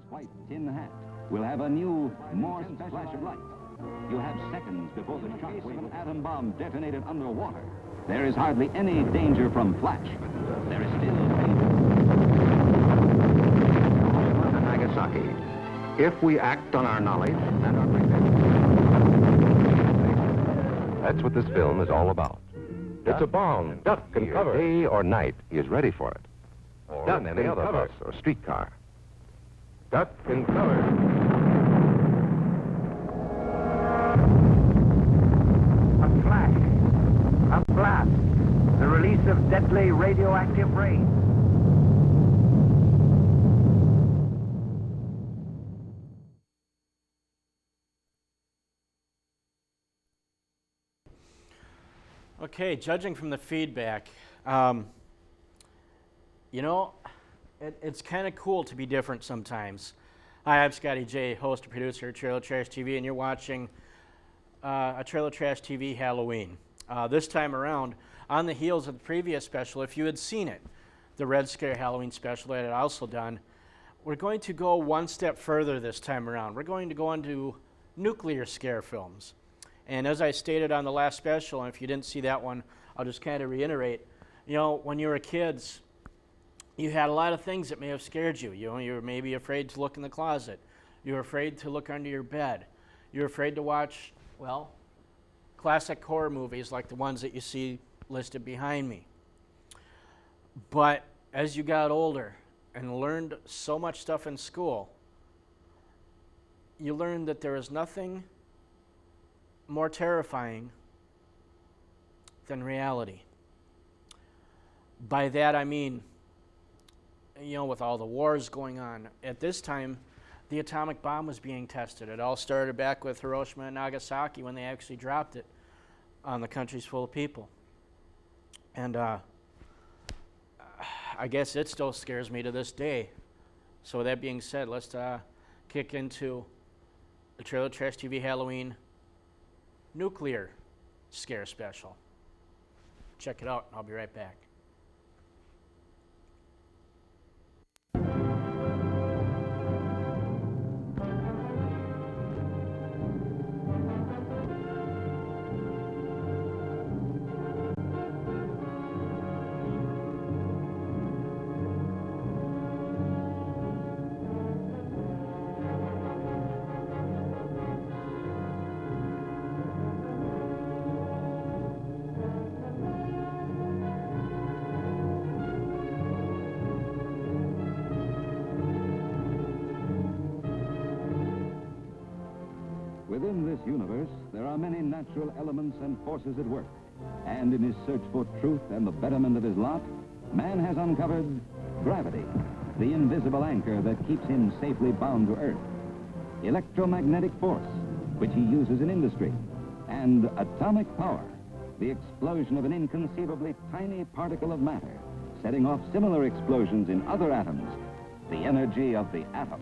white tin hat will have a new, more flash of light. You have seconds before the shock wave of an atom bomb detonated underwater. There is hardly any danger from flash. There is still danger. Nagasaki. If we act on our knowledge and our preparedness. That's what this film is all about. It's a bomb. Duck and cover. Day or night, he is ready for it. Or in any other bus or streetcar. Duck and cover. A flash. A blast. The release of deadly radioactive rays. Okay, judging from the feedback, you know, it's kind of cool to be different sometimes. Hi, I'm Scotty J, host and producer of Trailer Trash TV, and you're watching a Trailer Trash TV Halloween. This time around, on the heels of the previous special, if you had seen it, the Red Scare Halloween special that I had also done, we're going to go one step further this time around. We're going to go into nuclear scare films. And as I stated on the last special, and if you didn't see that one, I'll just kind of reiterate, you know, when you were kids, you had a lot of things that may have scared you. You know, you were maybe afraid to look in the closet. You were afraid to look under your bed. You were afraid to watch, well, classic horror movies like the ones that you see listed behind me. But as you got older and learned so much stuff in school, you learned that there is nothing more terrifying than reality. By that I mean, you know, with all the wars going on, at this time, the atomic bomb was being tested. It all started back with Hiroshima and Nagasaki when they actually dropped it on the countries full of people. And I guess it still scares me to this day. So with that being said, let's kick into the Trailer Trash TV Halloween nuclear scare special. Check it out, and I'll be right back. Within this universe, there are many natural elements and forces at work. And in his search for truth and the betterment of his lot, man has uncovered gravity, the invisible anchor that keeps him safely bound to Earth, electromagnetic force, which he uses in industry, and atomic power, the explosion of an inconceivably tiny particle of matter, setting off similar explosions in other atoms, the energy of the atom.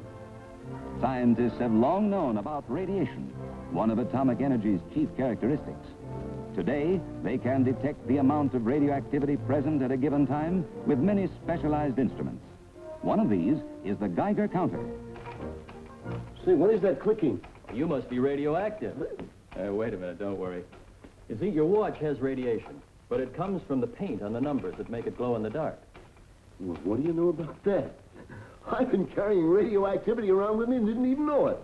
Scientists have long known about radiation, one of atomic energy's chief characteristics. Today, they can detect the amount of radioactivity present at a given time with many specialized instruments. One of these is the Geiger counter. Say, what is that clicking? You must be radioactive. Wait a minute, don't worry. You see, your watch has radiation, but it comes from the paint on the numbers that make it glow in the dark. Well, what do you know about that? I've been carrying radioactivity around with me and didn't even know it.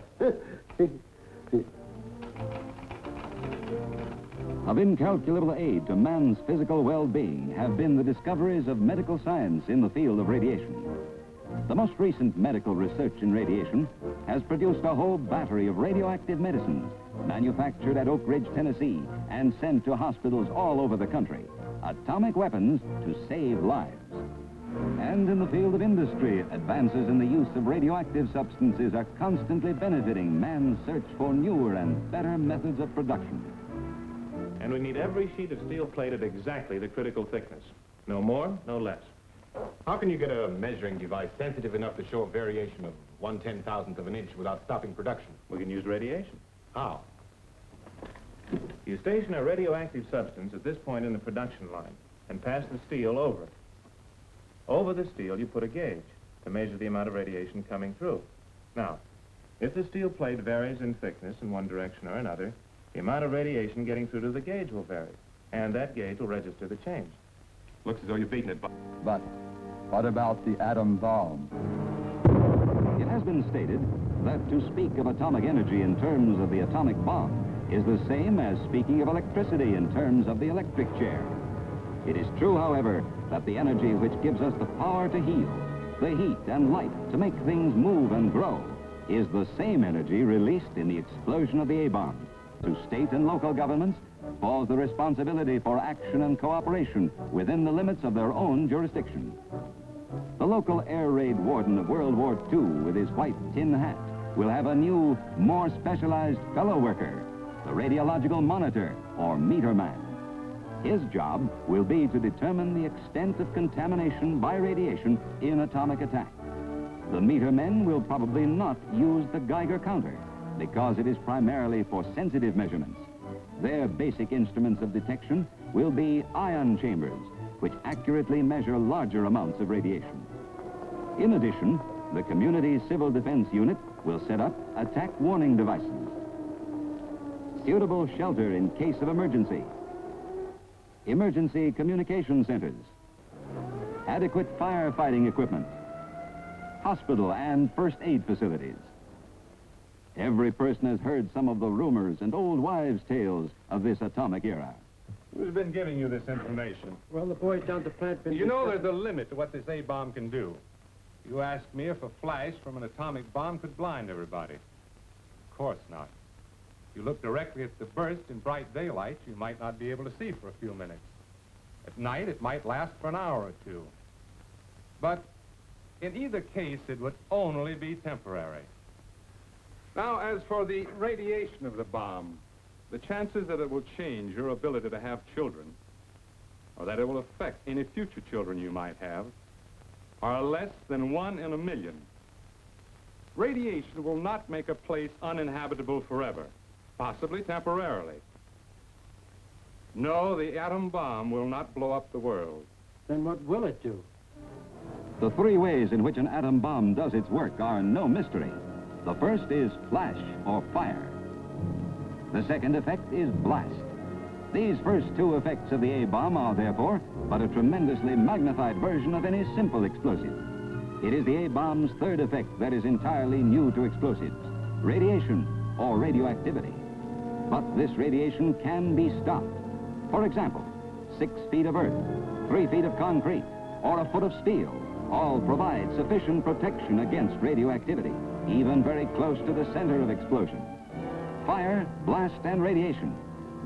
Of incalculable aid to man's physical well-being have been the discoveries of medical science in the field of radiation. The most recent medical research in radiation has produced a whole battery of radioactive medicines manufactured at Oak Ridge, Tennessee, and sent to hospitals all over the country. Atomic weapons to save lives. And in the field of industry, advances in the use of radioactive substances are constantly benefiting man's search for newer and better methods of production. And we need every sheet of steel plate at exactly the critical thickness. No more, no less. How can you get a measuring device sensitive enough to show a variation of 1/10,000th of an inch without stopping production? We can use radiation. How? You station a radioactive substance at this point in the production line and pass the steel over it. Over the steel, you put a gauge to measure the amount of radiation coming through. Now, if the steel plate varies in thickness in one direction or another, the amount of radiation getting through to the gauge will vary, and that gauge will register the change. Looks as though you've beaten it, Bob. But what about the atom bomb? It has been stated that to speak of atomic energy in terms of the atomic bomb is the same as speaking of electricity in terms of the electric chair. It is true, however, that the energy which gives us the power to heal, the heat and light to make things move and grow, is the same energy released in the explosion of the A-bomb. To state and local governments falls the responsibility for action and cooperation within the limits of their own jurisdiction. The local air raid warden of World War II with his white tin hat will have a new, more specialized fellow worker, the radiological monitor or meter man. His job will be to determine the extent of contamination by radiation in atomic attack. The meter men will probably not use the Geiger counter because it is primarily for sensitive measurements. Their basic instruments of detection will be ion chambers, which accurately measure larger amounts of radiation. In addition, the Community Civil Defense Unit will set up attack warning devices, suitable shelter in case of emergency, emergency communication centers, adequate firefighting equipment, hospital and first aid facilities. Every person has heard some of the rumors and old wives' tales of this atomic era. Who's been giving you this information? Well, the boys down at the plant... You know there's a limit to what this A-bomb can do. You asked me if a flash from an atomic bomb could blind everybody. Of course not. You look directly at the burst in bright daylight, you might not be able to see for a few minutes. At night, it might last for an hour or two. But in either case, it would only be temporary. Now, as for the radiation of the bomb, the chances that it will change your ability to have children, or that it will affect any future children you might have, are less than 1 in a million. Radiation will not make a place uninhabitable forever, possibly temporarily. No, the atom bomb will not blow up the world. Then what will it do? The three ways in which an atom bomb does its work are no mystery. The first is flash or fire. The second effect is blast. These first two effects of the A-bomb are therefore but a tremendously magnified version of any simple explosive. It is the A-bomb's third effect that is entirely new to explosives, radiation or radioactivity. But this radiation can be stopped. For example, 6 feet of earth, 3 feet of concrete, or a foot of steel all provide sufficient protection against radioactivity, even very close to the center of explosion. Fire, blast, and radiation.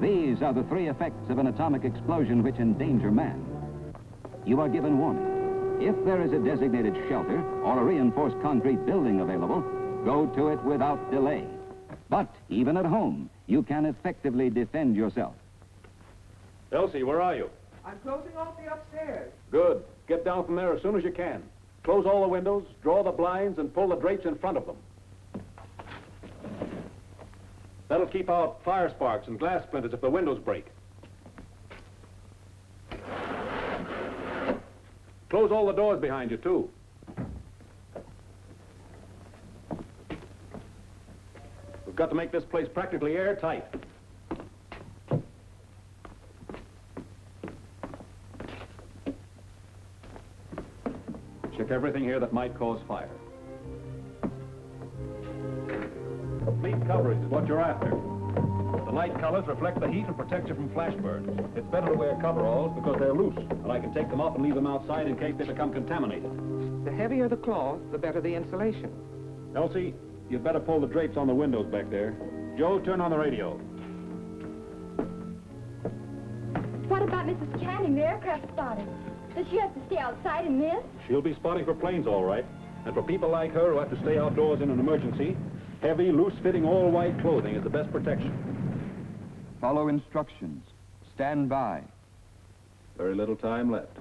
These are the three effects of an atomic explosion which endanger man. You are given warning. If there is a designated shelter or a reinforced concrete building available, go to it without delay. But even at home, you can effectively defend yourself. Elsie, where are you? I'm closing off the upstairs. Good. Get down from there as soon as you can. Close all the windows, draw the blinds, and pull the drapes in front of them. That'll keep out fire sparks and glass splinters if the windows break. Close all the doors behind you, too. We've got to make this place practically airtight. Check everything here that might cause fire. Complete coverage is what you're after. The light colors reflect the heat and protect you from flash burns. It's better to wear coveralls because they're loose, and I can take them off and leave them outside in case they become contaminated. The heavier the cloth, the better the insulation. Elsie, you'd better pull the drapes on the windows back there. Joe, turn on the radio. What about Mrs. Canning, the aircraft spotter? Does she have to stay outside in this? She'll be spotting for planes, all right. And for people like her who have to stay outdoors in an emergency, heavy, loose-fitting, all-white clothing is the best protection. Follow instructions. Stand by. Very little time left.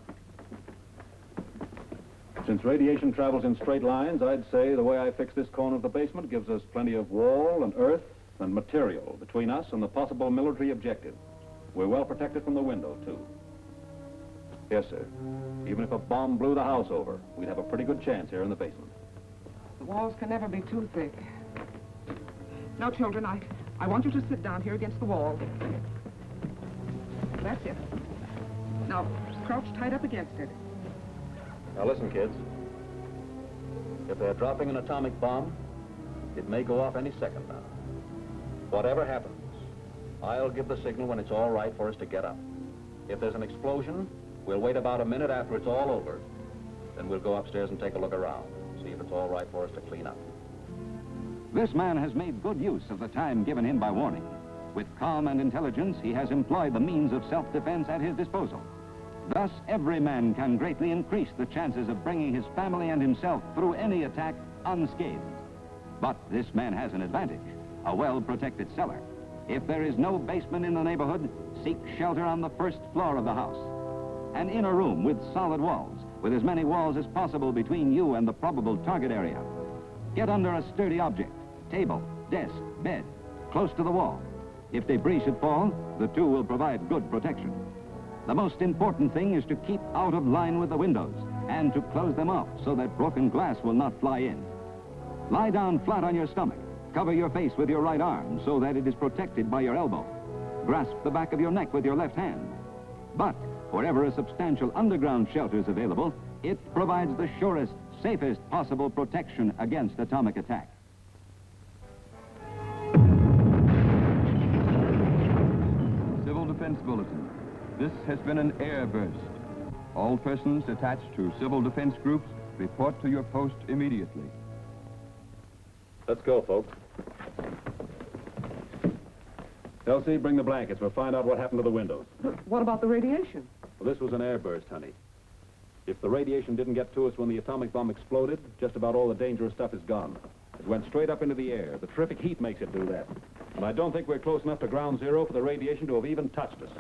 Since radiation travels in straight lines, I'd say the way I fix this corner of the basement gives us plenty of wall and earth and material between us and the possible military objective. We're well protected from the window, too. Yes, sir. Even if a bomb blew the house over, we'd have a pretty good chance here in the basement. The walls can never be too thick. Now, children, I want you to sit down here against the wall. That's it. Now, crouch tight up against it. Now listen, kids. If they're dropping an atomic bomb, it may go off any second now. Whatever happens, I'll give the signal when it's all right for us to get up. If there's an explosion, we'll wait about a minute after it's all over. Then we'll go upstairs and take a look around, see if it's all right for us to clean up. This man has made good use of the time given him by warning. With calm and intelligence, he has employed the means of self-defense at his disposal. Thus, every man can greatly increase the chances of bringing his family and himself through any attack unscathed. But this man has an advantage, a well-protected cellar. If there is no basement in the neighborhood, seek shelter on the first floor of the house. An inner room with solid walls, with as many walls as possible between you and the probable target area. Get under a sturdy object, table, desk, bed, close to the wall. If debris should fall, the two will provide good protection. The most important thing is to keep out of line with the windows and to close them off so that broken glass will not fly in. Lie down flat on your stomach. Cover your face with your right arm so that it is protected by your elbow. Grasp the back of your neck with your left hand. But wherever a substantial underground shelter is available, it provides the surest, safest possible protection against atomic attack. Civil Defense Bulletin. This has been an air burst. All persons attached to civil defense groups report to your post immediately. Let's go, folks. Elsie, bring the blankets. We'll find out what happened to the windows. What about the radiation? Well, this was an airburst, honey. If the radiation didn't get to us when the atomic bomb exploded, just about all the dangerous stuff is gone. It went straight up into the air. The terrific heat makes it do that. And I don't think we're close enough to ground zero for the radiation to have even touched us.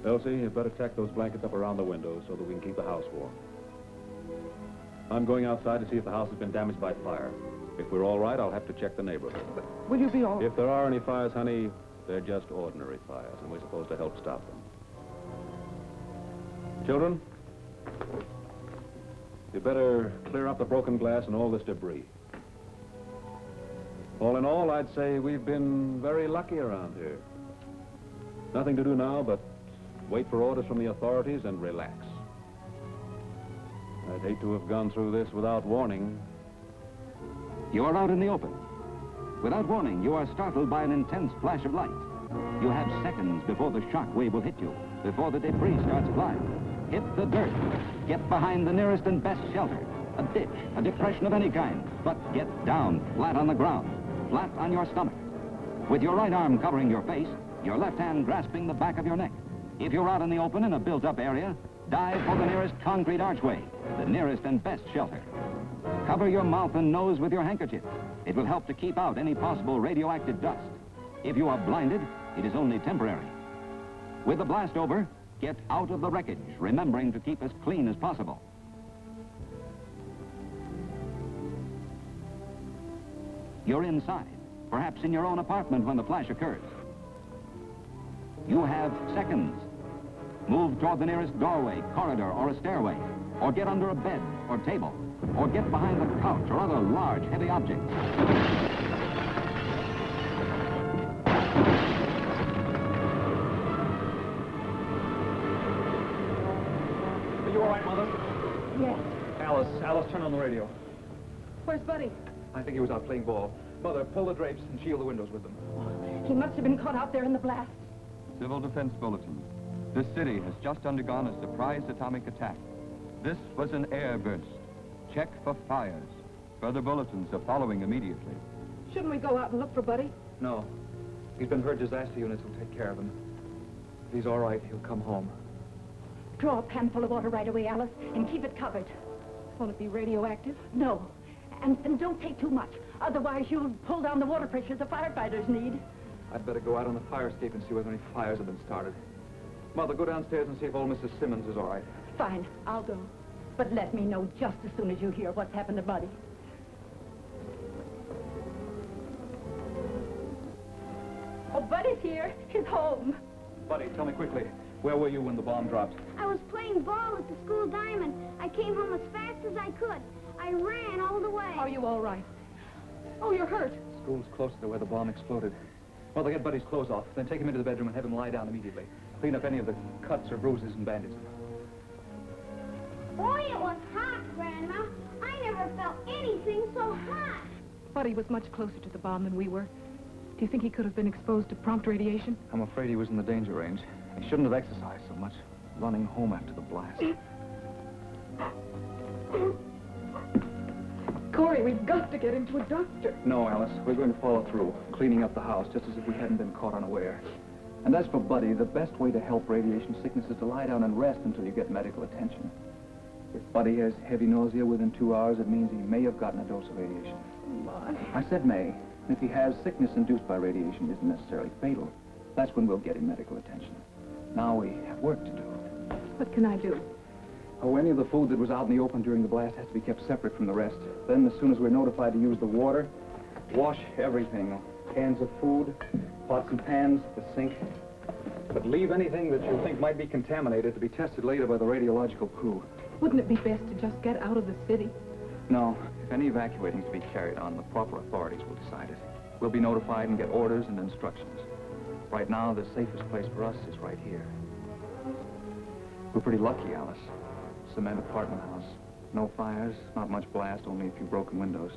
Elsie, you better tack those blankets up around the windows so that we can keep the house warm. I'm going outside to see if the house has been damaged by fire. If we're all right, I'll have to check the neighborhood. Will you be all... If there are any fires, honey, they're just ordinary fires, and we're supposed to help stop them. Children, you better clear up the broken glass and all this debris. All in all, I'd say we've been very lucky around here. Nothing to do now but wait for orders from the authorities and relax. I'd hate to have gone through this without warning. You are out in the open. Without warning, you are startled by an intense flash of light. You have seconds before the shock wave will hit you, before the debris starts flying. Hit the dirt. Get behind the nearest and best shelter. A ditch, a depression of any kind. But get down, flat on the ground, flat on your stomach. With your right arm covering your face, your left hand grasping the back of your neck. If you're out in the open in a built-up area, dive for the nearest concrete archway, the nearest and best shelter. Cover your mouth and nose with your handkerchief. It will help to keep out any possible radioactive dust. If you are blinded, it is only temporary. With the blast over, get out of the wreckage, remembering to keep as clean as possible. You're inside, perhaps in your own apartment when the flash occurs. You have seconds. Move toward the nearest doorway, corridor, or a stairway, or get under a bed or table, or get behind the couch or other large, heavy objects. Are you all right, Mother? Yes. Alice, turn on the radio. Where's Buddy? I think he was out playing ball. Mother, pull the drapes and shield the windows with them. He must have been caught out there in the blast. Civil Defense Bulletin. This city has just undergone a surprise atomic attack. This was an air burst. Check for fires. Further bulletins are following immediately. Shouldn't we go out and look for Buddy? No. He's been hurt. Disaster units will take care of him. If he's all right, he'll come home. Draw a pan full of water right away, Alice, and keep it covered. Won't it be radioactive? No. And don't take too much. Otherwise, you'll pull down the water pressure the firefighters need. I'd better go out on the fire escape and see whether any fires have been started. Mother, go downstairs and see if old Mrs. Simmons is all right. Fine, I'll go. But let me know just as soon as you hear what's happened to Buddy. Oh, Buddy's here. He's home. Buddy, tell me quickly, where were you when the bomb dropped? I was playing ball at the school diamond. I came home as fast as I could. I ran all the way. Are you all right? Oh, you're hurt. School's close to where the bomb exploded. Well, they'll get Buddy's clothes off, then take him into the bedroom and have him lie down immediately. Clean up any of the cuts or bruises and bandage them. Boy, it was hot, Grandma. I never felt anything so hot. Buddy was much closer to the bomb than we were. Do you think he could have been exposed to prompt radiation? I'm afraid he was in the danger range. He shouldn't have exercised so much, running home after the blast. Corey, we've got to get him to a doctor. No, Alice, we're going to follow through, cleaning up the house just as if we hadn't been caught unaware. And as for Buddy, the best way to help radiation sickness is to lie down and rest until you get medical attention. If Buddy has heavy nausea within 2 hours, it means he may have gotten a dose of radiation. My. I said may. If he has sickness induced by radiation isn't necessarily fatal, that's when we'll get him medical attention. Now we have work to do. What can I do? Oh, any of the food that was out in the open during the blast has to be kept separate from the rest. Then, as soon as we're notified to use the water, wash everything. Cans of food, pots and pans, the sink. But leave anything that you think might be contaminated to be tested later by the radiological crew. Wouldn't it be best to just get out of the city? No. If any evacuating is to be carried on, the proper authorities will decide it. We'll be notified and get orders and instructions. Right now, the safest place for us is right here. We're pretty lucky, Alice. Cement apartment house. No fires, not much blast, only a few broken windows.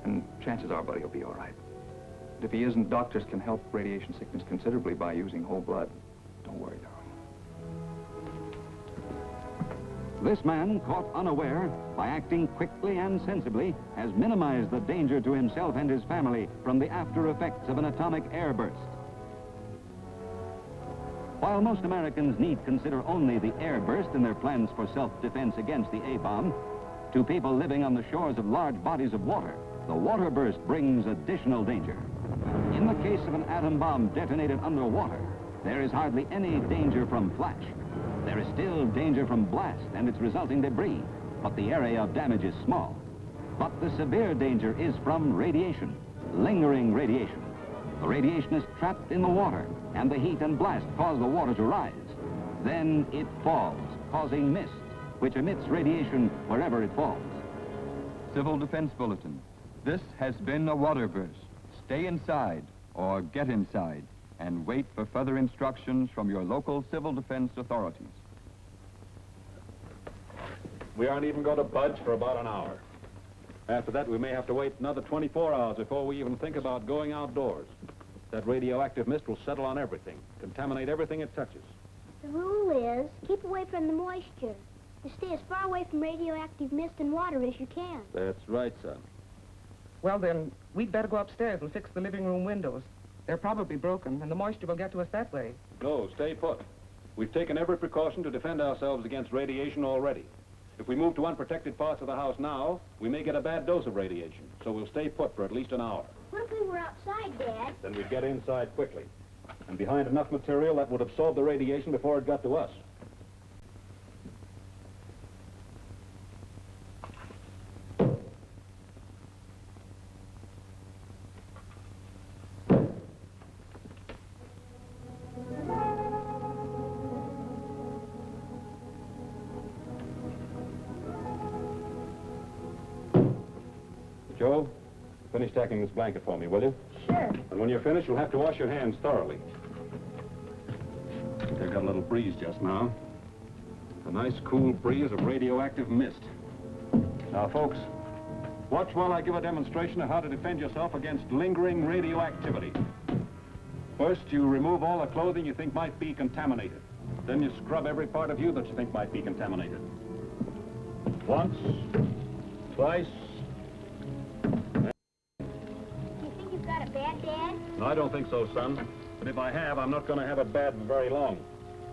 And chances are Buddy will be all right. But if he isn't, doctors can help radiation sickness considerably by using whole blood. Don't worry, darling. This man, caught unaware, by acting quickly and sensibly, has minimized the danger to himself and his family from the after effects of an atomic airburst. While most Americans need consider only the airburst in their plans for self-defense against the A-bomb, to people living on the shores of large bodies of water, the water burst brings additional danger. In the case of an atom bomb detonated underwater, there is hardly any danger from flash. There is still danger from blast and its resulting debris, but the area of damage is small. But the severe danger is from radiation, lingering radiation. The radiation is trapped in the water, and the heat and blast cause the water to rise. Then it falls, causing mist, which emits radiation wherever it falls. Civil Defense Bulletin. This has been a water burst. Stay inside or get inside and wait for further instructions from your local civil defense authorities. We aren't even going to budge for about an hour. After that, we may have to wait another 24 hours before we even think about going outdoors. That radioactive mist will settle on everything, contaminate everything it touches. The rule is keep away from the moisture. You stay as far away from radioactive mist and water as you can. That's right, son. Well, then, we'd better go upstairs and fix the living room windows. They're probably broken, and the moisture will get to us that way. No, stay put. We've taken every precaution to defend ourselves against radiation already. If we move to unprotected parts of the house now, we may get a bad dose of radiation, so we'll stay put for at least an hour. What if we were outside, Dad? Then we'd get inside quickly, and behind enough material that would absorb the radiation before it got to us. Joe, finish tacking this blanket for me, will you? Sure. And when you're finished, you'll have to wash your hands thoroughly. They got a little breeze just now. A nice, cool breeze of radioactive mist. Now, folks, watch while I give a demonstration of how to defend yourself against lingering radioactivity. First, you remove all the clothing you think might be contaminated. Then you scrub every part of you that you think might be contaminated. Once, twice. Bad, Dad? No, I don't think so, son. But if I have, I'm not going to have it bad for very long.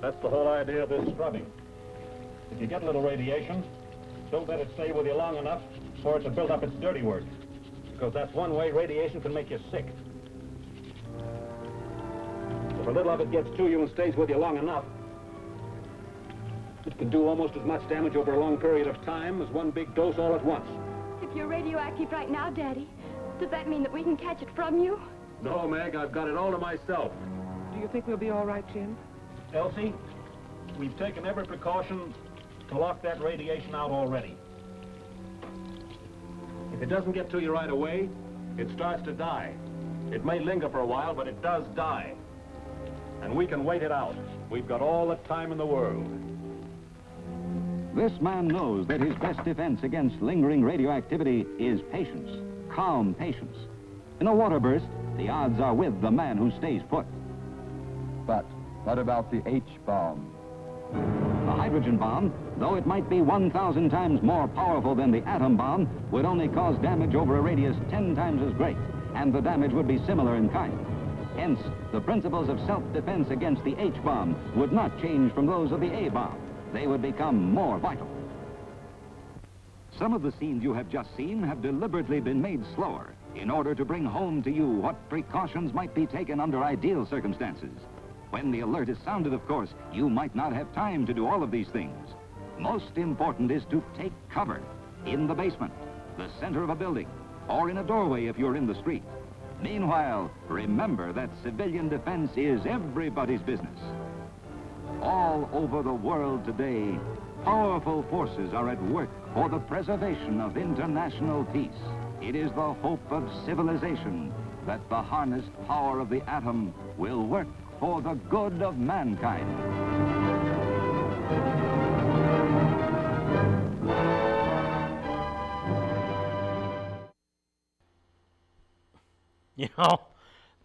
That's the whole idea of this scrubbing. If you get a little radiation, don't let it stay with you long enough for it to build up its dirty work. Because that's one way radiation can make you sick. If a little of it gets to you and stays with you long enough, It can do almost as much damage over a long period of time as one big dose all at once. If you're radioactive right now, Daddy, does that mean that we can catch it from you? No, Meg, I've got it all to myself. Do you think we'll be all right, Jim? Elsie, we've taken every precaution to lock that radiation out already. If it doesn't get to you right away, it starts to die. It may linger for a while, but it does die. And we can wait it out. We've got all the time in the world. This man knows that his best defense against lingering radioactivity is patience, calm patience. In a water burst, the odds are with the man who stays put. But what about the H-bomb? The hydrogen bomb, though it might be 1,000 times more powerful than the atom bomb, would only cause damage over a radius 10 times as great, and the damage would be similar in kind. Hence, the principles of self-defense against the H-bomb would not change from those of the A-bomb. They would become more vital. Some of the scenes you have just seen have deliberately been made slower in order to bring home to you what precautions might be taken under ideal circumstances. When the alert is sounded, of course, you might not have time to do all of these things. Most important is to take cover in the basement, the center of a building, or in a doorway if you're in the street. Meanwhile, remember that civilian defense is everybody's business. All over the world today, powerful forces are at work for the preservation of international peace. It is the hope of civilization that the harnessed power of the atom will work for the good of mankind. You know,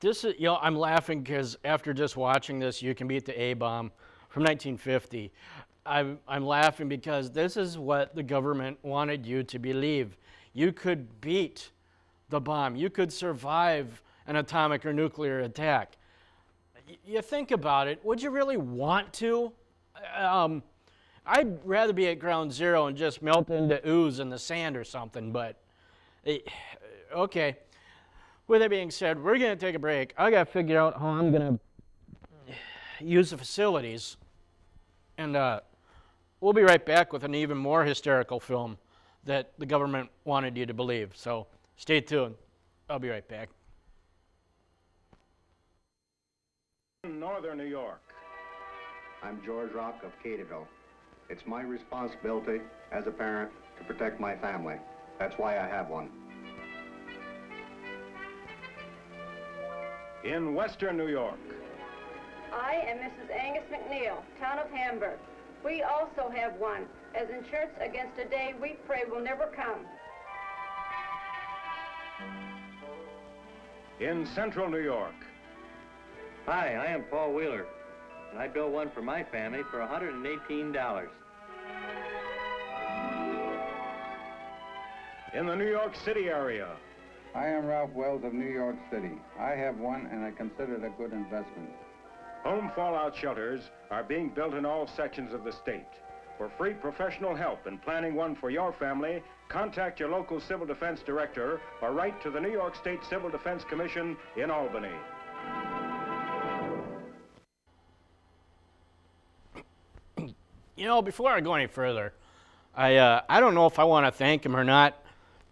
this is, I'm laughing because after just watching this, You Can Beat the A-Bomb from 1950, I'm laughing because this is what the government wanted you to believe. You could beat the bomb. You could survive an atomic or nuclear attack. You think about it, would you really want to? I'd rather be at ground zero and just melt into ooze in the sand or something, but okay. With that being said, we're going to take a break. I got to figure out how I'm going to use the facilities. And we'll be right back with an even more hysterical film that the government wanted you to believe. So stay tuned. I'll be right back. Northern New York. I'm George Rock of Caterville. It's my responsibility as a parent to protect my family. That's why I have one. In Western New York. I am Mrs. Angus McNeil, town of Hamburg. We also have one, as insurance against a day we pray will never come. In Central New York. Hi, I am Paul Wheeler, and I built one for my family for $118. In the New York City area. I am Ralph Wells of New York City. I have one, and I consider it a good investment. Home fallout shelters are being built in all sections of the state. For free professional help in planning one for your family, contact your local Civil Defense Director or write to the New York State Civil Defense Commission in Albany. You know, before I go any further, I don't know if I want to thank him or not,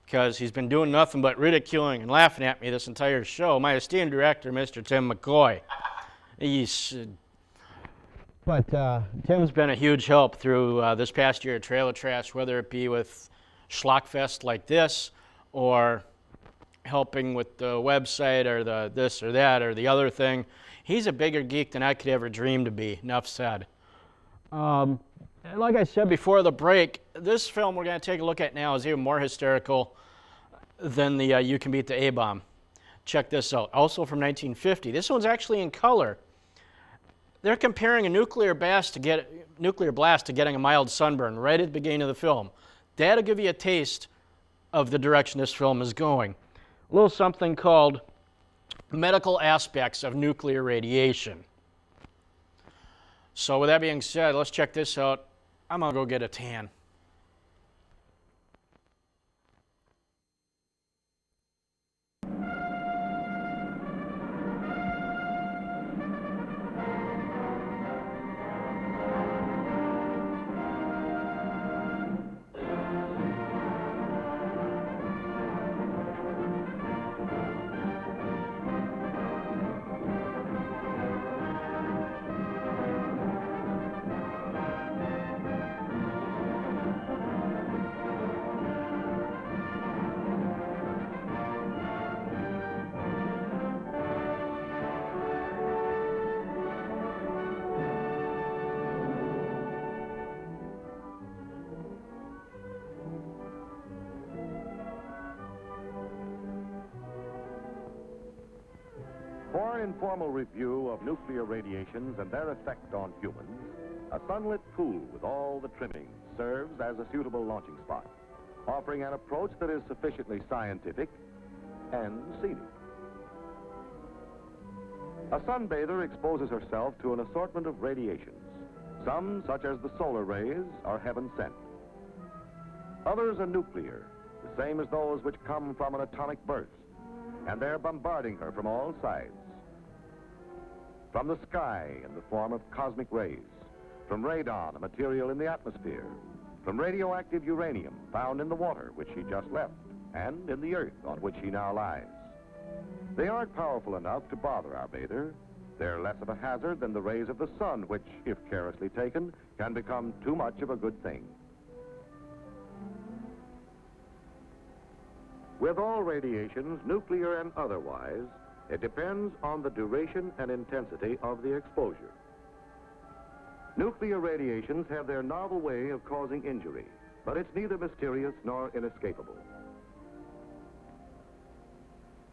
because he's been doing nothing but ridiculing and laughing at me this entire show. My esteemed director, Mr. Tim McCoy. But Tim's been a huge help through this past year of Trailer Trash, whether it be with Schlockfest like this, or helping with the website, or the this or that or the other thing. He's a bigger geek than I could ever dream to be, enough said. Like I said before the break, this film we're going to take a look at now is even more hysterical than the You Can Beat the A-Bomb. Check this out. Also from 1950. This one's actually in color. They're comparing a nuclear blast to getting a mild sunburn right at the beginning of the film. That'll give you a taste of the direction this film is going. A little something called Medical Aspects of Nuclear Radiation. So with that being said, let's check this out. I'm going to go get a tan. informal review of nuclear radiations and their effect on humans, a sunlit pool with all the trimmings serves as a suitable launching spot, offering an approach that is sufficiently scientific and scenic. A sunbather exposes herself to an assortment of radiations. Some, such as the solar rays, are heaven sent. Others are nuclear, the same as those which come from an atomic burst, and they're bombarding her from all sides. From the sky in the form of cosmic rays, from radon, a material in the atmosphere, from radioactive uranium found in the water which she just left, and in the earth on which she now lies. They aren't powerful enough to bother our bather. They're less of a hazard than the rays of the sun, which, if carelessly taken, can become too much of a good thing. With all radiations, nuclear and otherwise, it depends on the duration and intensity of the exposure. Nuclear radiations have their novel way of causing injury, but it's neither mysterious nor inescapable.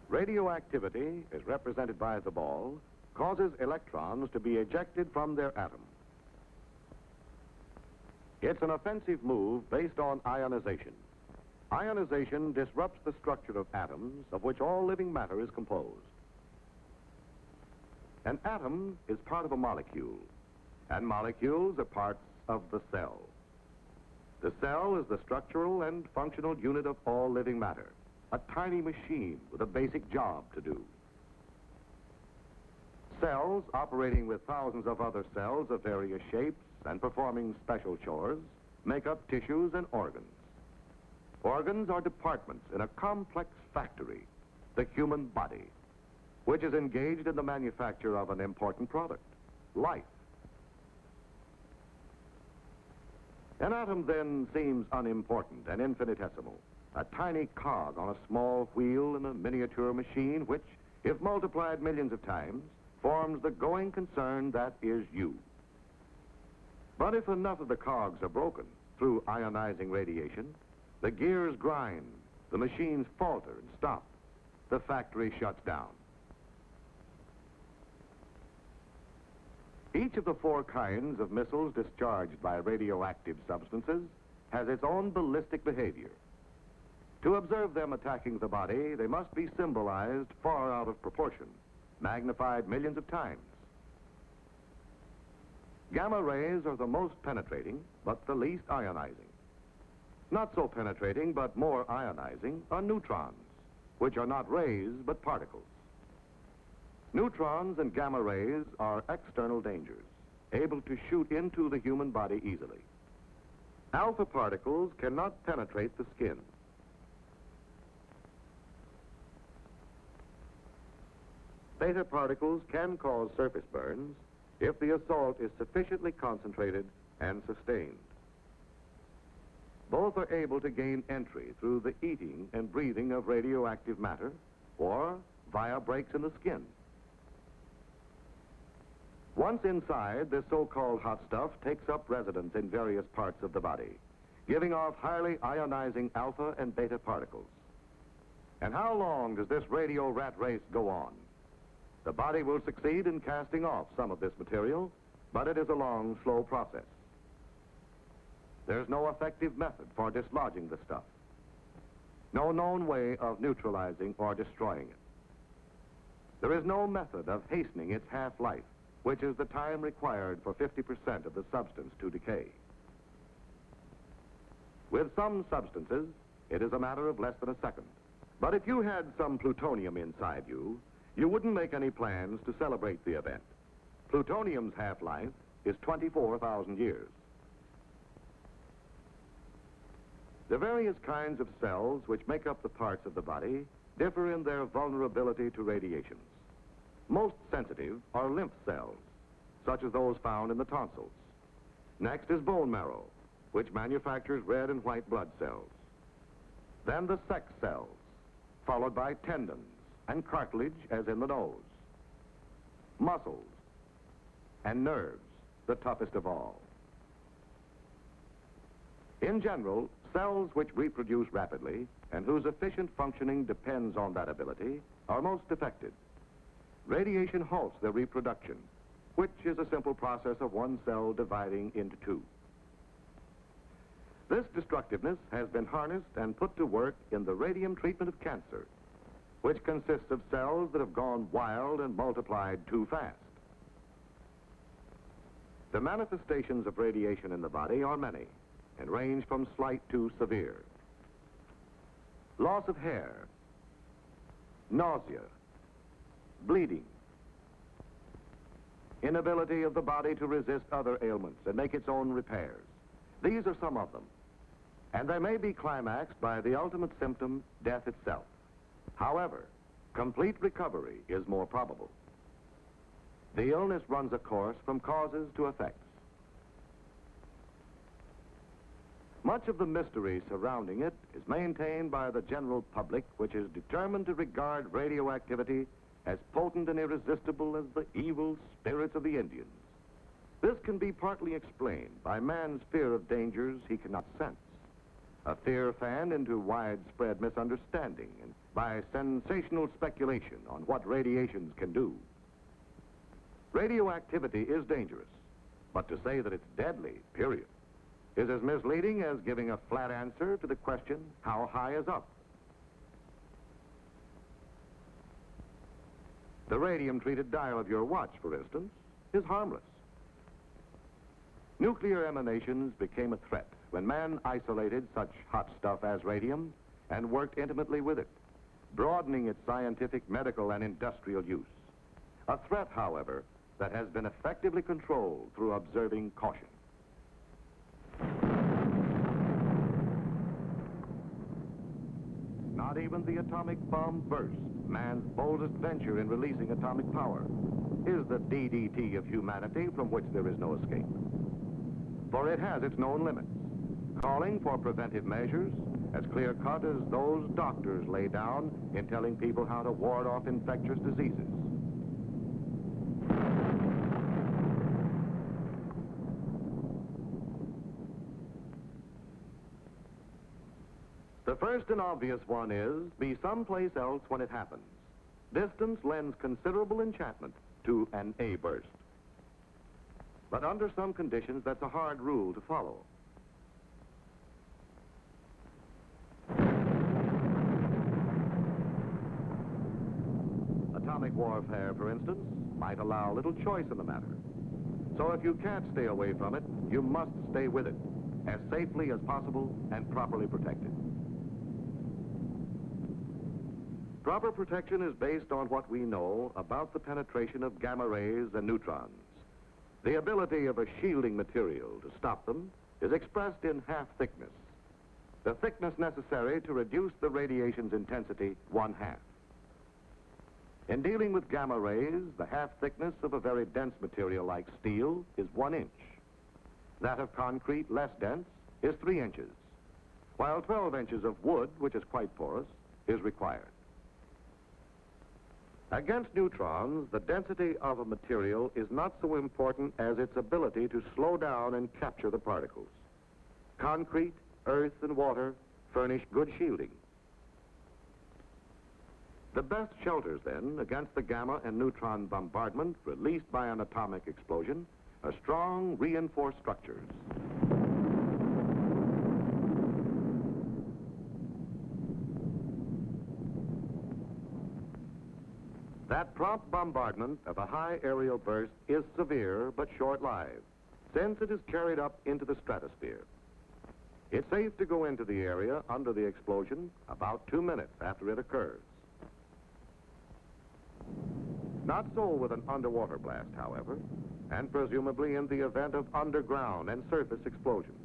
Radioactivity, as represented by the ball, causes electrons to be ejected from their atom. It's an offensive move based on ionization. Ionization disrupts the structure of atoms of which all living matter is composed. An atom is part of a molecule, and molecules are parts of the cell. The cell is the structural and functional unit of all living matter, a tiny machine with a basic job to do. Cells operating with thousands of other cells of various shapes and performing special chores make up tissues and organs. Organs are departments in a complex factory, the human body, which is engaged in the manufacture of an important product, life. An atom then seems unimportant and infinitesimal, a tiny cog on a small wheel in a miniature machine which, if multiplied millions of times, forms the going concern that is you. But if enough of the cogs are broken through ionizing radiation, the gears grind, the machines falter and stop, the factory shuts down. Each of the 4 kinds of missiles discharged by radioactive substances has its own ballistic behavior. To observe them attacking the body, they must be symbolized far out of proportion, magnified millions of times. Gamma rays are the most penetrating, but the least ionizing. Not so penetrating, but more ionizing, are neutrons, which are not rays, but particles. Neutrons and gamma rays are external dangers, able to shoot into the human body easily. Alpha particles cannot penetrate the skin. Beta particles can cause surface burns if the assault is sufficiently concentrated and sustained. Both are able to gain entry through the eating and breathing of radioactive matter or via breaks in the skin. Once inside, this so-called hot stuff takes up residence in various parts of the body, giving off highly ionizing alpha and beta particles. And how long does this radio rat race go on? The body will succeed in casting off some of this material, but it is a long, slow process. There's no effective method for dislodging the stuff. No known way of neutralizing or destroying it. There is no method of hastening its half-life, which is the time required for 50% of the substance to decay. With some substances, it is a matter of less than a second. But if you had some plutonium inside you, you wouldn't make any plans to celebrate the event. Plutonium's half-life is 24,000 years. The various kinds of cells which make up the parts of the body differ in their vulnerability to radiations. Most sensitive are lymph cells, such as those found in the tonsils. Next is bone marrow, which manufactures red and white blood cells. Then the sex cells, followed by tendons and cartilage, as in the nose, muscles, and nerves, the toughest of all. In general, cells which reproduce rapidly and whose efficient functioning depends on that ability are most affected. radiation halts their reproduction, which is a simple process of one cell dividing into two. This destructiveness has been harnessed and put to work in the radium treatment of cancer, which consists of cells that have gone wild and multiplied too fast. The manifestations of radiation in the body are many and range from slight to severe. Loss of hair, nausea, bleeding, inability of the body to resist other ailments and make its own repairs. These are some of them. And they may be climaxed by the ultimate symptom, death itself. However, complete recovery is more probable. The illness runs a course from causes to effects. Much of the mystery surrounding it is maintained by the general public, which is determined to regard radioactivity as potent and irresistible as the evil spirits of the Indians. This can be partly explained by man's fear of dangers he cannot sense, a fear fanned into widespread misunderstanding and by sensational speculation on what radiations can do. Radioactivity is dangerous, but to say that it's deadly, period, is as misleading as giving a flat answer to the question, how high is up? The radium-treated dial of your watch, for instance, is harmless. Nuclear emanations became a threat when man isolated such hot stuff as radium and worked intimately with it, broadening its scientific, medical, and industrial use. A threat, however, that has been effectively controlled through observing caution. Not even the atomic bomb burst, man's boldest venture in releasing atomic power, is the DDT of humanity from which there is no escape. For it has its known limits, calling for preventive measures as clear-cut as those doctors lay down in telling people how to ward off infectious diseases. The first and obvious one is, be someplace else when it happens. Distance lends considerable enchantment to an A burst. But under some conditions, that's a hard rule to follow. Atomic warfare, for instance, might allow little choice in the matter. So if you can't stay away from it, you must stay with it, as safely as possible and properly protected. Proper protection is based on what we know about the penetration of gamma rays and neutrons. The ability of a shielding material to stop them is expressed in half thickness, the thickness necessary to reduce the radiation's intensity 1/2. In dealing with gamma rays, the half thickness of a very dense material like steel is 1 inch. That of concrete, less dense, is 3 inches, while 12 inches of wood, which is quite porous, is required. Against neutrons, the density of a material is not so important as its ability to slow down and capture the particles. Concrete, earth, and water furnish good shielding. The best shelters, then, against the gamma and neutron bombardment released by an atomic explosion are strong, reinforced structures. That prompt bombardment of a high aerial burst is severe but short-lived, since it is carried up into the stratosphere. It's safe to go into the area under the explosion about 2 minutes after it occurs. Not so with an underwater blast, however, and presumably in the event of underground and surface explosions.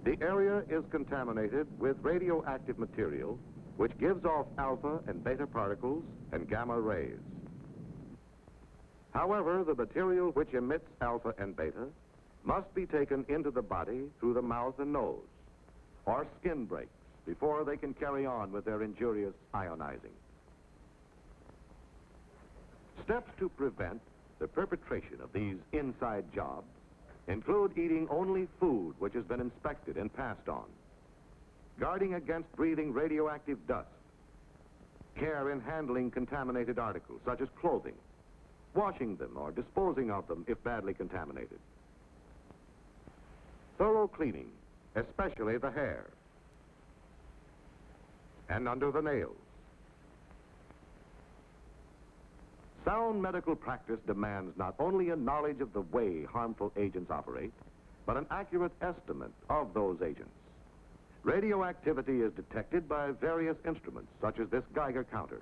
The area is contaminated with radioactive material which gives off alpha and beta particles and gamma rays. However, the material which emits alpha and beta must be taken into the body through the mouth and nose, or skin breaks, before they can carry on with their injurious ionizing. Steps to prevent the perpetration of these inside jobs include eating only food which has been inspected and passed on, guarding against breathing radioactive dust, care in handling contaminated articles, such as clothing, washing them or disposing of them if badly contaminated. Thorough cleaning, especially the hair and under the nails. Sound medical practice demands not only a knowledge of the way harmful agents operate, but an accurate estimate of those agents. Radioactivity is detected by various instruments, such as this Geiger counter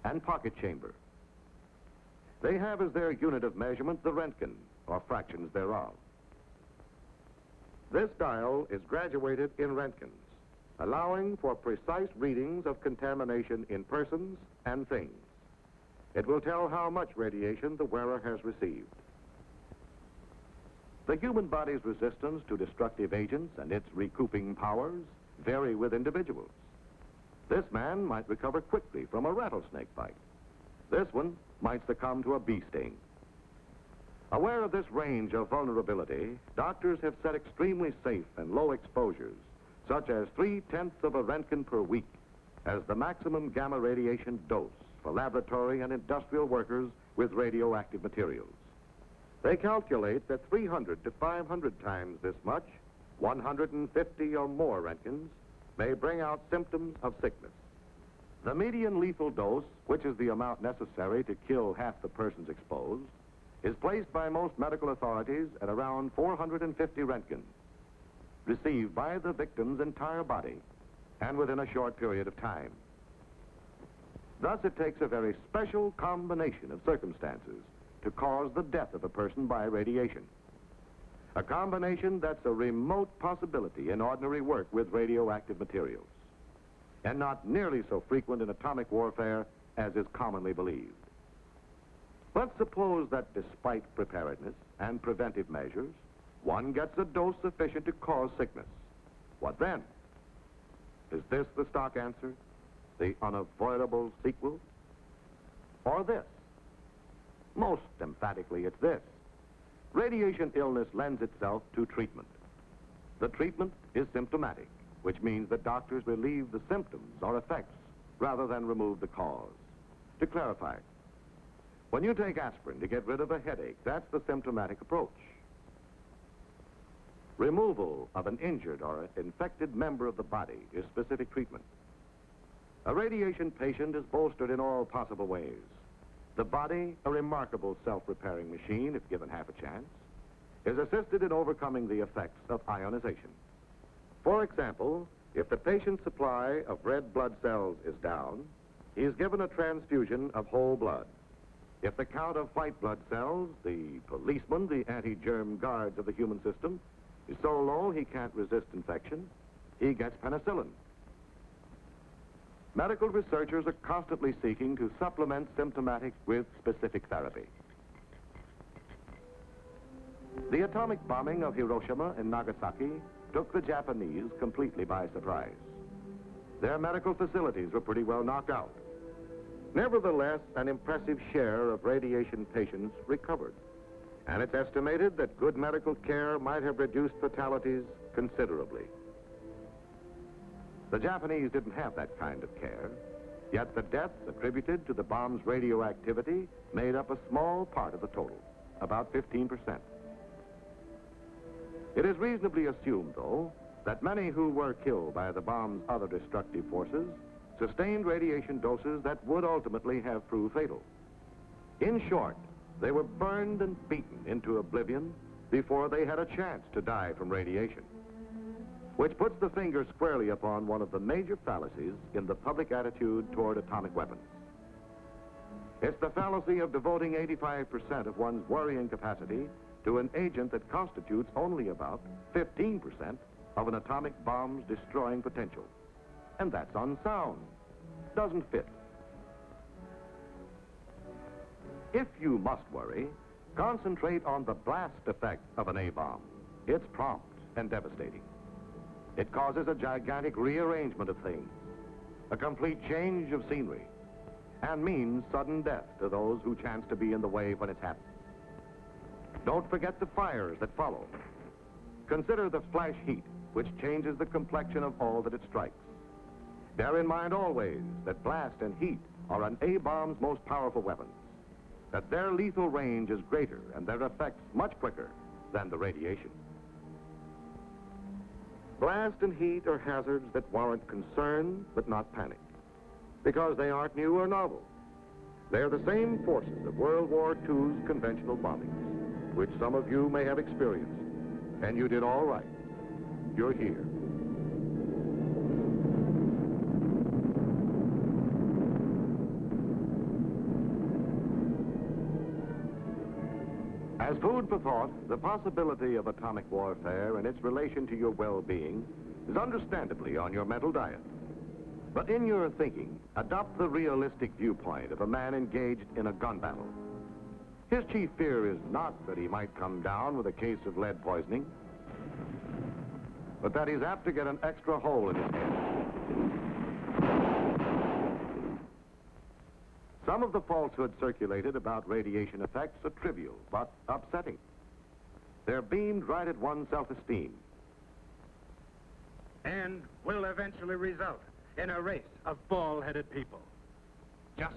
and pocket chamber. They have as their unit of measurement the Röntgen, or fractions thereof. This dial is graduated in Röntgens, allowing for precise readings of contamination in persons and things. It will tell how much radiation the wearer has received. The human body's resistance to destructive agents and its recouping powers vary with individuals. This man might recover quickly from a rattlesnake bite. This one might succumb to a bee sting. Aware of this range of vulnerability, doctors have set extremely safe and low exposures, such as 0.3 of a Röntgen per week, as the maximum gamma radiation dose for laboratory and industrial workers with radioactive materials. They calculate that 300 to 500 times this much, 150 or more Röntgens, may bring out symptoms of sickness. The median lethal dose, which is the amount necessary to kill half the persons exposed, is placed by most medical authorities at around 450 Röntgens, received by the victim's entire body, and within a short period of time. Thus, it takes a very special combination of circumstances to cause the death of a person by radiation. A combination that's a remote possibility in ordinary work with radioactive materials, and not nearly so frequent in atomic warfare as is commonly believed. Let's suppose that despite preparedness and preventive measures, one gets a dose sufficient to cause sickness. What then? Is this the stock answer? The unavoidable sequel? Or this? Most emphatically, it's this. Radiation illness lends itself to treatment. The treatment is symptomatic, which means that doctors relieve the symptoms or effects rather than remove the cause. To clarify, when you take aspirin to get rid of a headache, that's the symptomatic approach. Removal of an injured or infected member of the body is specific treatment. A radiation patient is bolstered in all possible ways. The body, a remarkable self-repairing machine if given half a chance, is assisted in overcoming the effects of ionization. For example, if the patient's supply of red blood cells is down, he is given a transfusion of whole blood. If the count of white blood cells, the policemen, the anti-germ guards of the human system, is so low he can't resist infection, he gets penicillin. Medical researchers are constantly seeking to supplement symptomatic with specific therapy. The atomic bombing of Hiroshima and Nagasaki took the Japanese completely by surprise. Their medical facilities were pretty well knocked out. Nevertheless, an impressive share of radiation patients recovered, and it's estimated that good medical care might have reduced fatalities considerably. The Japanese didn't have that kind of care, yet the deaths attributed to the bomb's radioactivity made up a small part of the total, about 15%. It is reasonably assumed, though, that many who were killed by the bomb's other destructive forces sustained radiation doses that would ultimately have proved fatal. In short, they were burned and beaten into oblivion before they had a chance to die from radiation, which puts the finger squarely upon one of the major fallacies in the public attitude toward atomic weapons. It's the fallacy of devoting 85% of one's worrying capacity to an agent that constitutes only about 15% of an atomic bomb's destroying potential. And that's unsound. Doesn't fit. If you must worry, concentrate on the blast effect of an A-bomb. It's prompt and devastating. It causes a gigantic rearrangement of things, a complete change of scenery, and means sudden death to those who chance to be in the way when it's happened. Don't forget the fires that follow. Consider the flash heat, which changes the complexion of all that it strikes. Bear in mind always that blast and heat are an A-bomb's most powerful weapons, that their lethal range is greater and their effects much quicker than the radiation. Blast and heat are hazards that warrant concern but not panic, because they aren't new or novel. They're the same forces of World War II's conventional bombings, which some of you may have experienced. And you did all right. You're here. As food for thought, the possibility of atomic warfare and its relation to your well-being is understandably on your mental diet. But in your thinking, adopt the realistic viewpoint of a man engaged in a gun battle. His chief fear is not that he might come down with a case of lead poisoning, but that he's apt to get an extra hole in his head. Some of the falsehoods circulated about radiation effects are trivial, but upsetting. They're beamed right at one's self-esteem. And will eventually result in a race of bald-headed people. Just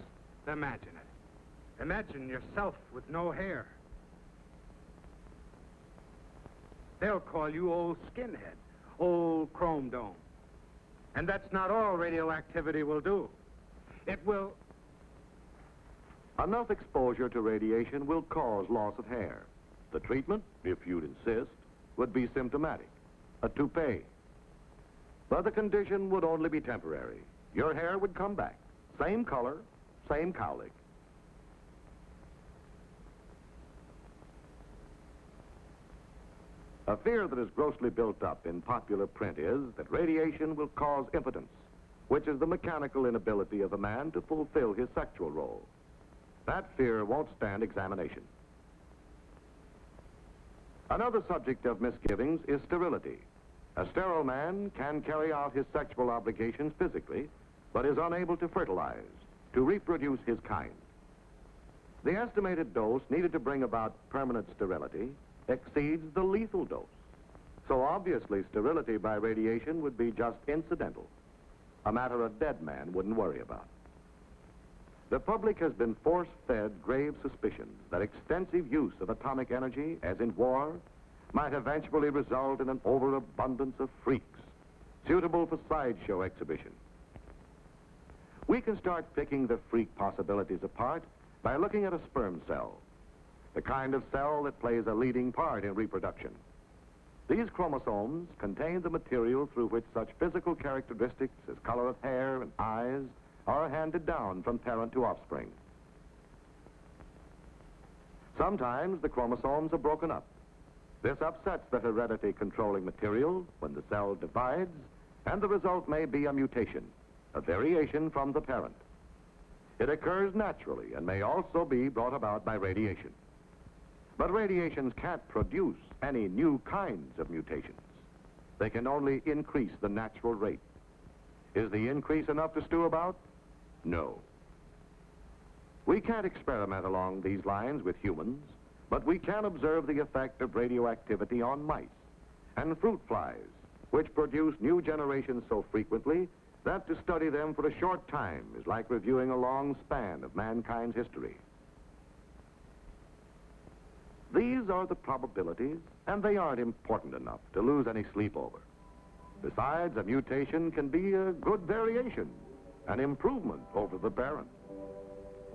imagine it. Imagine yourself with no hair. They'll call you old skinhead, old chrome dome. And that's not all radioactivity will do. It will... Enough exposure to radiation will cause loss of hair. The treatment, if you'd insist, would be symptomatic, a toupee. But the condition would only be temporary. Your hair would come back, same color, same cowlick. A fear that is grossly built up in popular print is that radiation will cause impotence, which is the mechanical inability of a man to fulfill his sexual role. That fear won't stand examination. Another subject of misgivings is sterility. A sterile man can carry out his sexual obligations physically, but is unable to fertilize, to reproduce his kind. The estimated dose needed to bring about permanent sterility exceeds the lethal dose. So obviously sterility by radiation would be just incidental, a matter a dead man wouldn't worry about. The public has been force-fed grave suspicions that extensive use of atomic energy, as in war, might eventually result in an overabundance of freaks, suitable for sideshow exhibition. We can start picking the freak possibilities apart by looking at a sperm cell, the kind of cell that plays a leading part in reproduction. These chromosomes contain the material through which such physical characteristics as color of hair and eyes are handed down from parent to offspring. Sometimes the chromosomes are broken up. This upsets the heredity-controlling material when the cell divides, and the result may be a mutation, a variation from the parent. It occurs naturally and may also be brought about by radiation. But radiations can't produce any new kinds of mutations. They can only increase the natural rate. Is the increase enough to stew about? No. We can't experiment along these lines with humans, but we can observe the effect of radioactivity on mice and fruit flies, which produce new generations so frequently that to study them for a short time is like reviewing a long span of mankind's history. These are the probabilities, and they aren't important enough to lose any sleep over. Besides, a mutation can be a good variation, an improvement over the parent.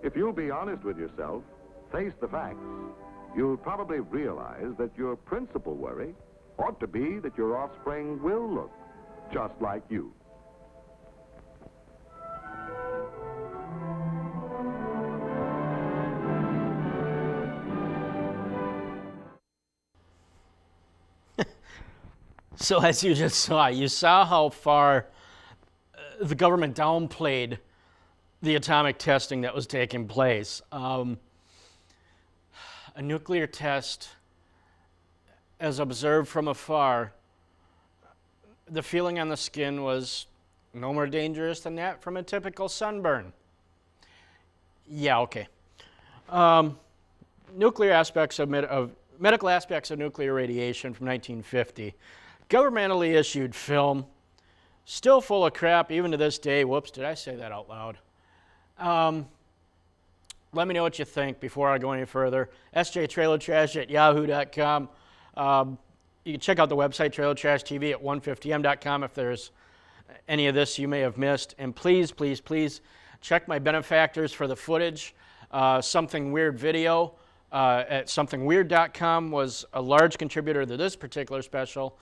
If you'll be honest with yourself, face the facts, you'll probably realize that your principal worry ought to be that your offspring will look just like you. So as you just saw, you saw how far the government downplayed the atomic testing that was taking place. A nuclear test, as observed from afar, the feeling on the skin was no more dangerous than that from a typical sunburn. Yeah, okay. Nuclear aspects of medical aspects of nuclear radiation from 1950. Governmentally issued film Still full of crap, even to this day. Whoops, did I say that out loud? Let me know what you think before I go any further. sjtrailertrash@yahoo.com. You can check out the website, Trailer Trash TV, at 150m.com if there's any of this you may have missed. And please, please, please check my benefactors for the footage. Something Weird Video at somethingweird.com was a large contributor to this particular special.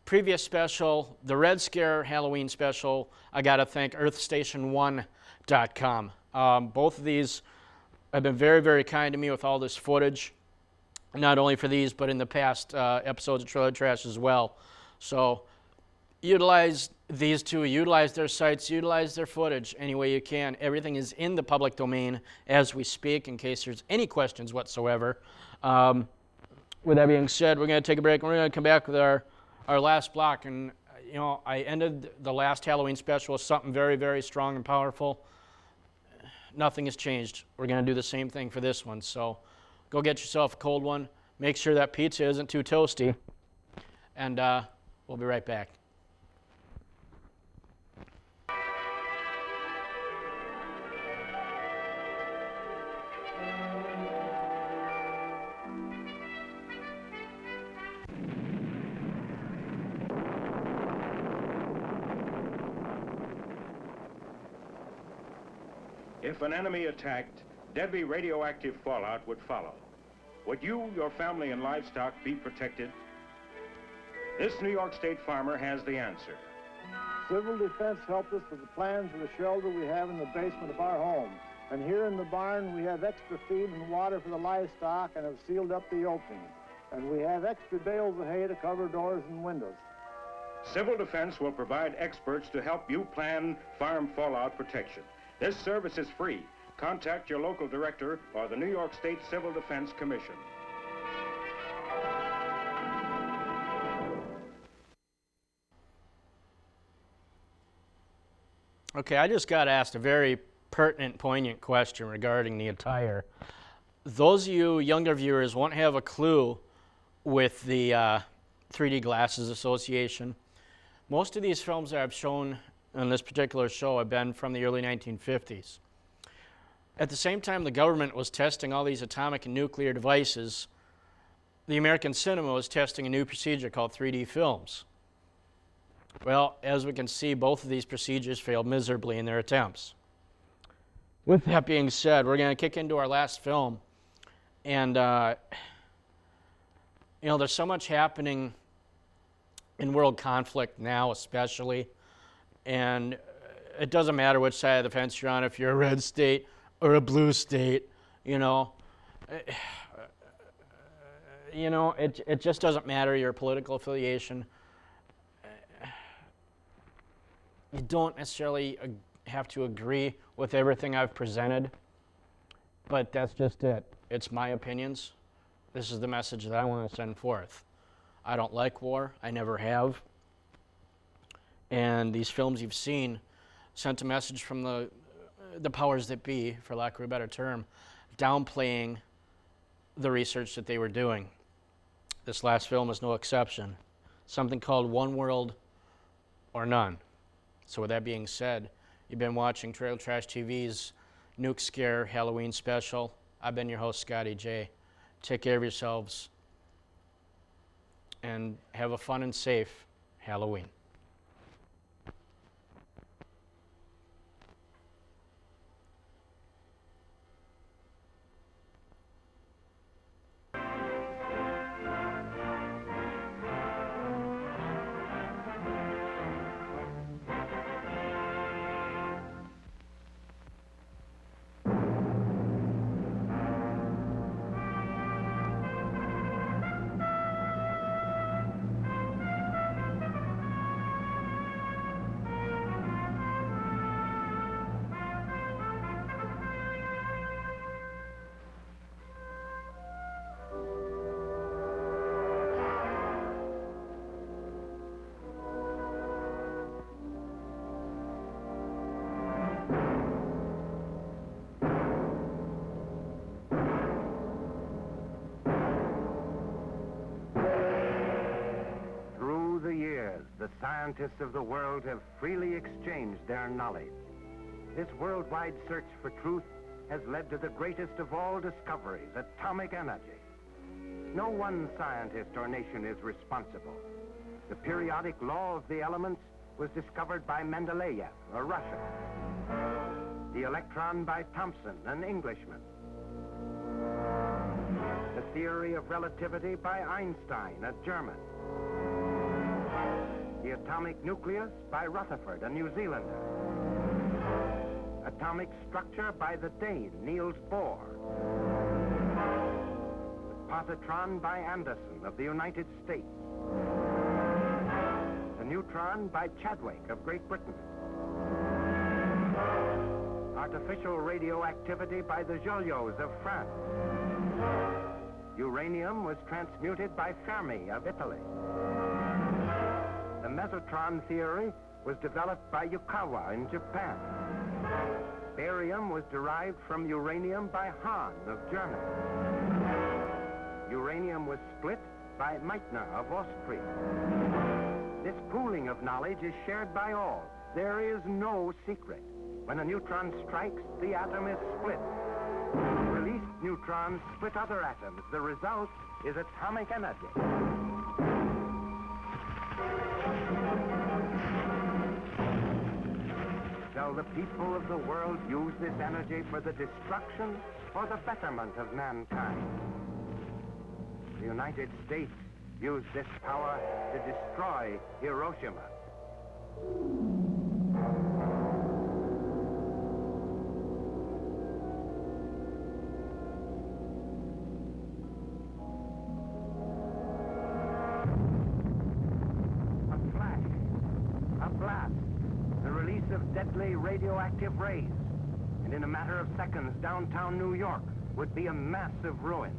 Previous special, the Red Scare Halloween special, I got to thank earthstation1.com. Both of these have been very, very kind to me with all this footage, not only for these, but in the past episodes of Trailer Trash as well. So utilize these two, utilize their sites, utilize their footage any way you can. Everything is in the public domain as we speak, in case there's any questions whatsoever. With that being said, we're going to take a break, and we're going to come back with our last block. And, you know, I ended the last Halloween special with something very, very strong and powerful. Nothing has changed. We're going to do the same thing for this one. So go get yourself a cold one. Make sure that pizza isn't too toasty. And we'll be right back. If an enemy attacked, deadly radioactive fallout would follow. Would you, your family, and livestock be protected? This New York State farmer has the answer. Civil Defense helped us with the plans of the shelter we have in the basement of our home. And here in the barn, we have extra feed and water for the livestock and have sealed up the opening. And we have extra bales of hay to cover doors and windows. Civil Defense will provide experts to help you plan farm fallout protection. This service is free. Contact your local director or the New York State Civil Defense Commission. Okay, I just got asked a very pertinent, poignant question regarding the attire. Those of you younger viewers won't have a clue with the 3D Glasses Association. Most of these films that I've shown on this particular show have been from the early 1950s. At the same time the government was testing all these atomic and nuclear devices, the American cinema was testing a new procedure called 3D films. Well, as we can see, both of these procedures failed miserably in their attempts. With that being said, we're going to kick into our last film. And, you know, there's so much happening in world conflict now, especially. And it doesn't matter which side of the fence you're on, if you're a red state or a blue state, you know. It just doesn't matter your political affiliation. You don't necessarily have to agree with everything I've presented, but that's just it. It's my opinions. This is the message that I want to send forth. I don't like war. I never have. And these films you've seen sent a message from the powers that be, for lack of a better term, downplaying the research that they were doing. This last film is no exception. Something called One World or None. So with that being said, you've been watching Trailer Trash TV's Nuke Scare Halloween special. I've been your host, Scotty J. Take care of yourselves and have a fun and safe Halloween. the scientists of the world have freely exchanged their knowledge. This worldwide search for truth has led to the greatest of all discoveries, atomic energy. No one scientist or nation is responsible. The periodic law of the elements was discovered by Mendeleev, a Russian. The electron by Thomson, an Englishman. The theory of relativity by Einstein, a German. The atomic nucleus by Rutherford, a New Zealander. Atomic structure by the Dane, Niels Bohr. The positron by Anderson of the United States. The neutron by Chadwick of Great Britain. Artificial radioactivity by the Joliots of France. Uranium was transmuted by Fermi of Italy. The mesotron theory was developed by Yukawa in Japan. Barium was derived from uranium by Hahn of Germany. Uranium was split by Meitner of Austria. This pooling of knowledge is shared by all. There is no secret. When a neutron strikes, the atom is split. Released neutrons split other atoms. The result is atomic energy. Shall the people of the world use this energy for the destruction or the betterment of mankind? The United States used this power to destroy Hiroshima. A flash, a blast, the release of deadly radioactive rays, and in a matter of seconds, downtown New York would be a mass of ruin.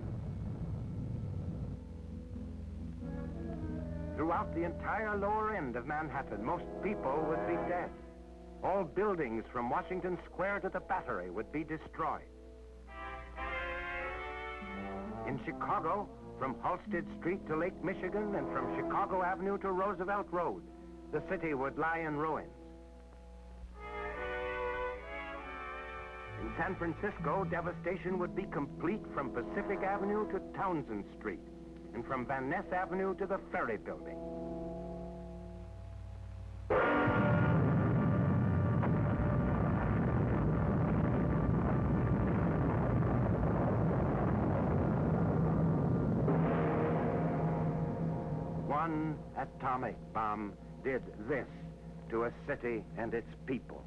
Throughout the entire lower end of Manhattan, most people would be dead. All buildings from Washington Square to the Battery would be destroyed. In Chicago, from Halsted Street to Lake Michigan and from Chicago Avenue to Roosevelt Road, the city would lie in ruins. In San Francisco, devastation would be complete from Pacific Avenue to Townsend Street, and from Van Ness Avenue to the Ferry Building. One atomic bomb did this to a city and its people.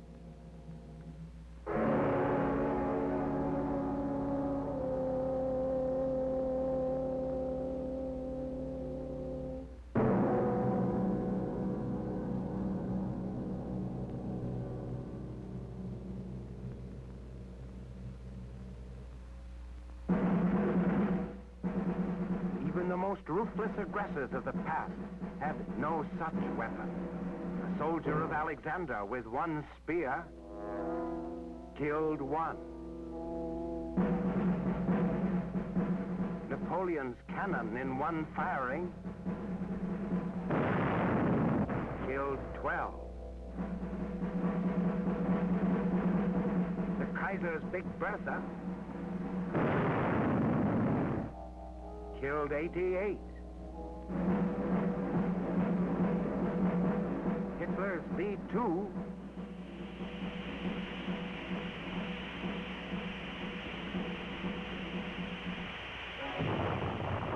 Ruthless aggressors of the past had no such weapon. A soldier of Alexander with one spear killed one. Napoleon's cannon in one firing killed 12. The Kaiser's Big Bertha killed 88. Hitler's V-2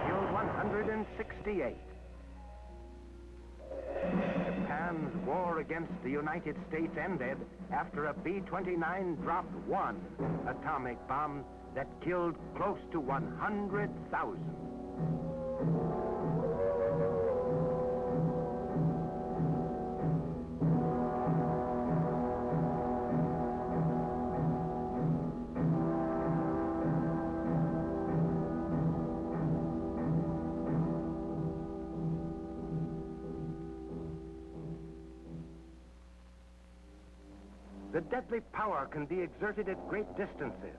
killed 168. Japan's war against the United States ended after a B-29 dropped one atomic bomb that killed close to 100,000. The deadly power can be exerted at great distances.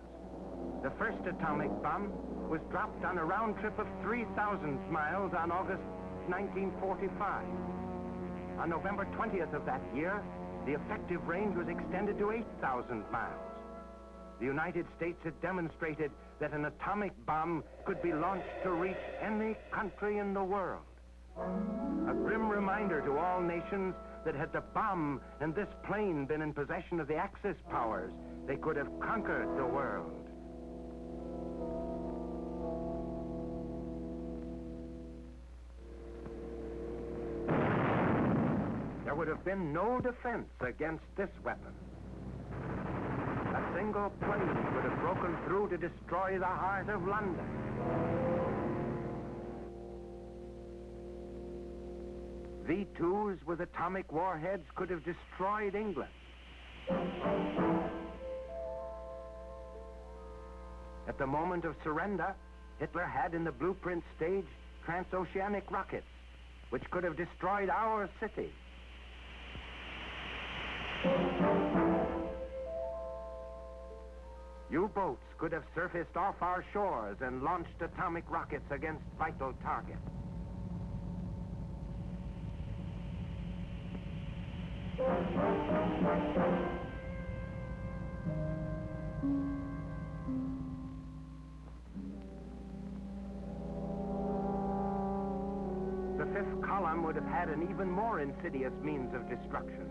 The first atomic bomb was dropped on a round trip of 3,000 miles on August 1945. On November 20th of that year, the effective range was extended to 8,000 miles. The United States had demonstrated that an atomic bomb could be launched to reach any country in the world. A grim reminder to all nations that had the bomb and this plane been in possession of the Axis powers, they could have conquered the world. There would have been no defense against this weapon. A single plane would have broken through to destroy the heart of London. V-2s with atomic warheads could have destroyed England. At the moment of surrender, Hitler had in the blueprint stage transoceanic rockets, which could have destroyed our city. U-boats could have surfaced off our shores and launched atomic rockets against vital targets. The fifth column would have had an even more insidious means of destruction.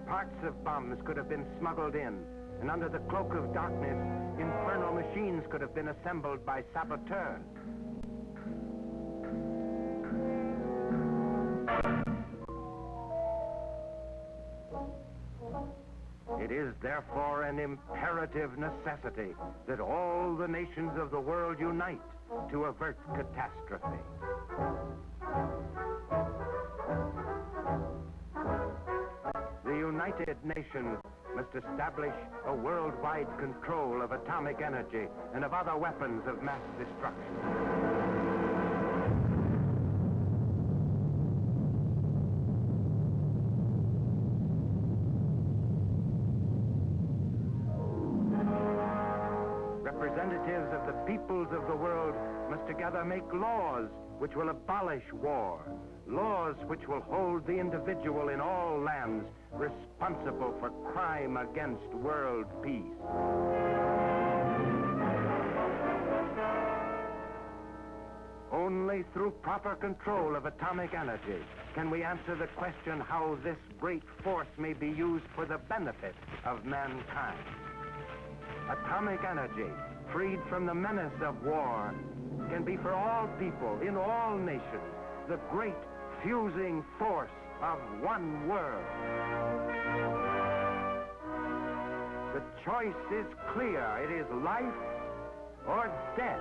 Parts of bombs could have been smuggled in, and under the cloak of darkness, infernal machines could have been assembled by saboteurs. It is therefore an imperative necessity that all the nations of the world unite to avert catastrophe. The United Nations must establish a worldwide control of atomic energy and of other weapons of mass destruction. Representatives of the peoples of the world must together make laws which will abolish war, laws which will hold the individual in all lands responsible for crime against world peace. Only through proper control of atomic energy can we answer the question how this great force may be used for the benefit of mankind. Atomic energy, freed from the menace of war, can be for all people in all nations the great fusing force of one world. The choice is clear. It is life or death.